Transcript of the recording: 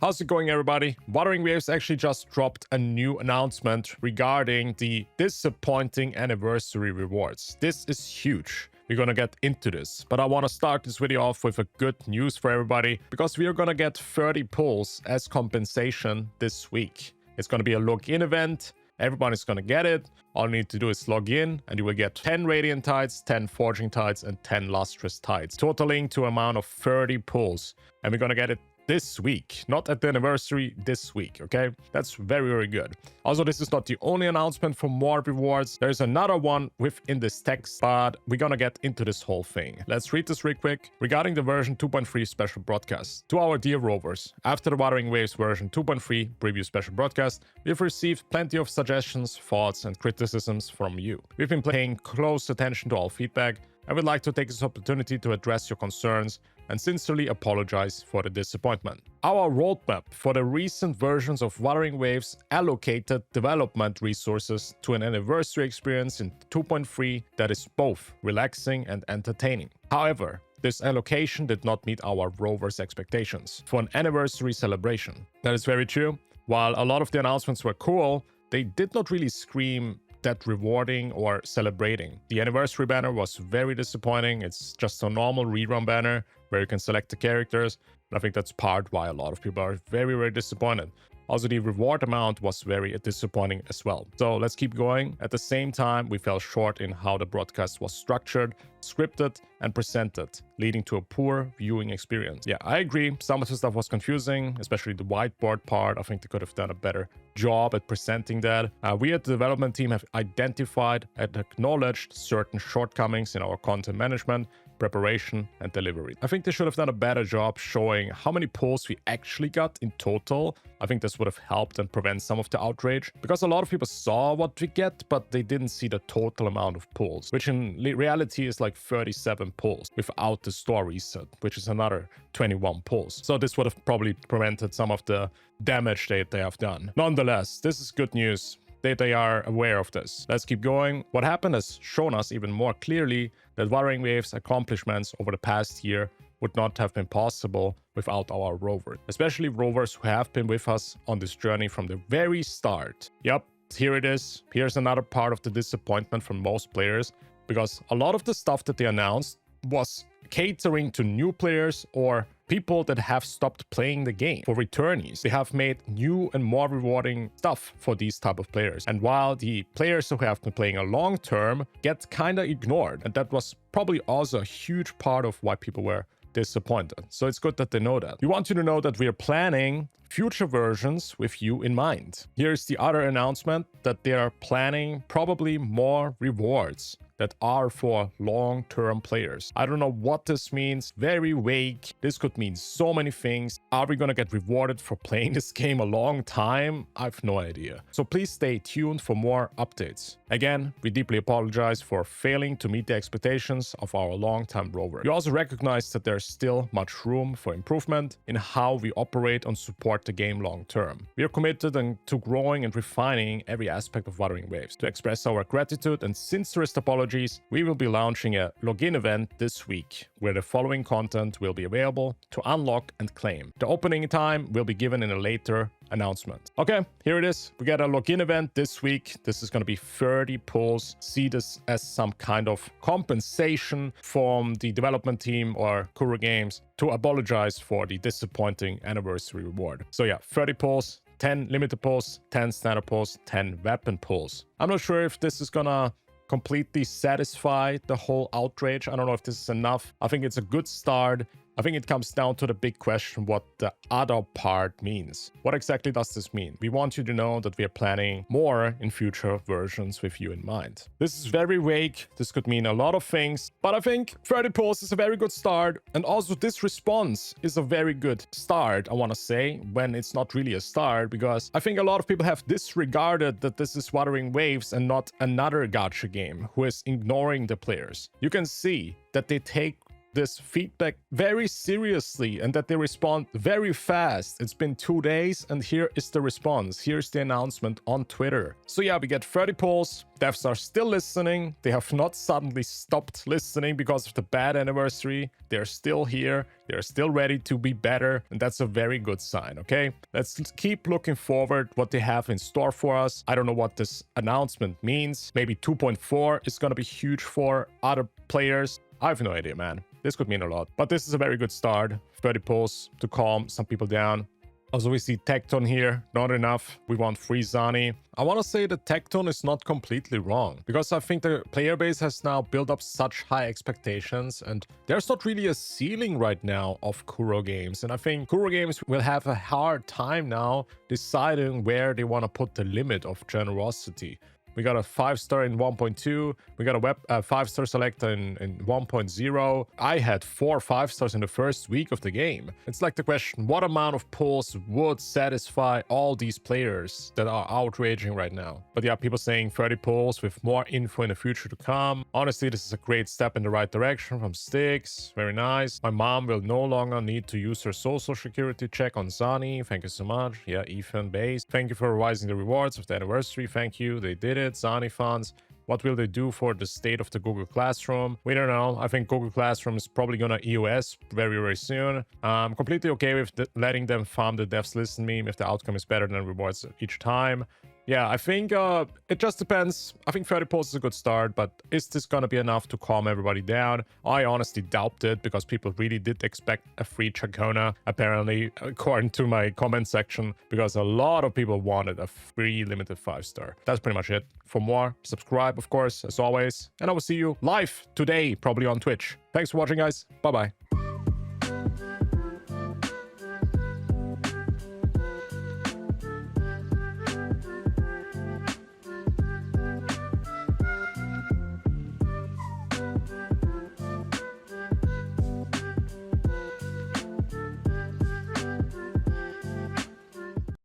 How's it going, everybody? Wuthering Waves actually just dropped a new announcement regarding the disappointing anniversary rewards. This is huge. We're gonna get into this, but I want to start this video off with a good news for everybody because we are gonna get 30 pulls as compensation this week. It's gonna be a login event. Everybody's gonna get it. All you need to do is log in and you will get 10 Radiant Tides, 10 Forging Tides, and 10 Lustrous Tides, totaling to an amount of 30 pulls. And we're gonna get it this week, not at the anniversary, this week, okay? That's very, very good. Also, this is not the only announcement for more rewards. There's another one within this text, but we're gonna get into this whole thing. Let's read this real quick. Regarding the version 2.3 special broadcast. To our dear rovers, after the Wuthering Waves version 2.3 preview special broadcast, we've received plenty of suggestions, thoughts, and criticisms from you. We've been paying close attention to all feedback. I would like to take this opportunity to address your concerns and sincerely apologize for the disappointment. Our roadmap for the recent versions of Wuthering Waves allocated development resources to an anniversary experience in 2.3 that is both relaxing and entertaining. However, this allocation did not meet our rovers' expectations for an anniversary celebration. That is very true. While a lot of the announcements were cool, they did not really scream that rewarding or celebrating. The anniversary banner was very disappointing. It's just a normal rerun banner where you can select the characters. And I think that's part why a lot of people are very, very disappointed. Also, the reward amount was very disappointing as well. So let's keep going. At the same time, we fell short in how the broadcast was structured, scripted, and presented, leading to a poor viewing experience. Yeah, I agree. Some of the stuff was confusing, especially the whiteboard part. I think they could have done a better job at presenting that. We at the development team have identified and acknowledged certain shortcomings in our content management, preparation, and delivery. I think they should have done a better job showing how many pulls we actually got in total. I think this would have helped and prevent some of the outrage, because a lot of people saw what we get, but they didn't see the total amount of pulls, which in reality is like 37 pulls without the store reset, which is another 21 pulls. So this would have probably prevented some of the damage that they have done. Nonetheless, this is good news that they are aware of this. Let's keep going. What happened has shown us even more clearly that Wuthering Waves' accomplishments over the past year would not have been possible without our rovers, especially rovers who have been with us on this journey from the very start. Yep, here it is. Here's another part of the disappointment from most players, because a lot of the stuff that they announced was catering to new players or people that have stopped playing the game. For returnees, they have made new and more rewarding stuff for these type of players. And while the players who have been playing a long term get kind of ignored, and that was probably also a huge part of why people were disappointed. So it's good that they know that. We want you to know that we are planning future versions with you in mind. Here's the other announcement, that they are planning probably more rewards that are for long-term players. I don't know what this means. Very vague. This could mean so many things. Are we gonna get rewarded for playing this game a long time? I have no idea. So please stay tuned for more updates. Again, we deeply apologize for failing to meet the expectations of our long-time rover. We also recognize that there's still much room for improvement in how we operate and support the game long-term. We are committed to growing and refining every aspect of Wuthering Waves. To express our gratitude and sincerest apologies, we will be launching a login event this week, where the following content will be available to unlock and claim. The opening time will be given in a later announcement. Okay, here it is. We get a login event this week. This is going to be 30 pulls. See this as some kind of compensation from the development team or Kuro Games to apologize for the disappointing anniversary reward. So yeah, 30 pulls, 10 limited pulls, 10 standard pulls, 10 weapon pulls. I'm not sure if this is gonna completely satisfy the whole outrage. I don't know if this is enough. I think it's a good start. I think it comes down to the big question, what the other part means. What exactly does this mean? We want you to know that we are planning more in future versions with you in mind. This is very vague. This could mean a lot of things, but I think 30 pulls is a very good start. And also this response is a very good start, I want to say, when it's not really a start, because I think a lot of people have disregarded that this is Wuthering Waves and not another gacha game who is ignoring the players. You can see that they take this feedback very seriously and that they respond very fast. It's been 2 days and here is the response. Here's the announcement on Twitter. So yeah, we get 30 polls. Devs are still listening. They have not suddenly stopped listening because of the bad anniversary. They're still here. They're still ready to be better. And that's a very good sign, okay? Let's keep looking forward what they have in store for us. I don't know what this announcement means. Maybe 2.4 is going to be huge for other players. I have no idea, man. This could mean a lot. But this is a very good start. 30 polls to calm some people down. Also, we see Tecton here. Not enough. We want free Zani. I want to say that Tecton is not completely wrong, because I think the player base has now built up such high expectations, and there's not really a ceiling right now of Kuro Games. And I think Kuro Games will have a hard time now deciding where they want to put the limit of generosity. We got a 5-star in 1.2. We got a 5-star selector in 1.0. I had 4 5-stars in the first week of the game. It's like the question, what amount of polls would satisfy all these players that are outraging right now? But yeah, people saying 30 polls with more info in the future to come. Honestly, this is a great step in the right direction from Styx. Very nice. My mom will no longer need to use her social security check on Zani. Thank you so much. Yeah, Ethan Base. Thank you for revising the rewards of the anniversary. Thank you. They did it. Zani funds. What will they do for the state of the Google Classroom? We don't know. I think Google Classroom is probably gonna EOS very, very soon. I'm completely okay with letting them farm the devs listen meme if the outcome is better than rewards each time. Yeah, I think it just depends. I think 30 polls is a good start, but is this gonna be enough to calm everybody down? I honestly doubt it, because people really did expect a free Chacona, apparently, according to my comment section, because a lot of people wanted a free limited 5-star. That's pretty much it. For more, subscribe, of course, as always, and I will see you live today, probably on Twitch. Thanks for watching, guys. Bye-bye.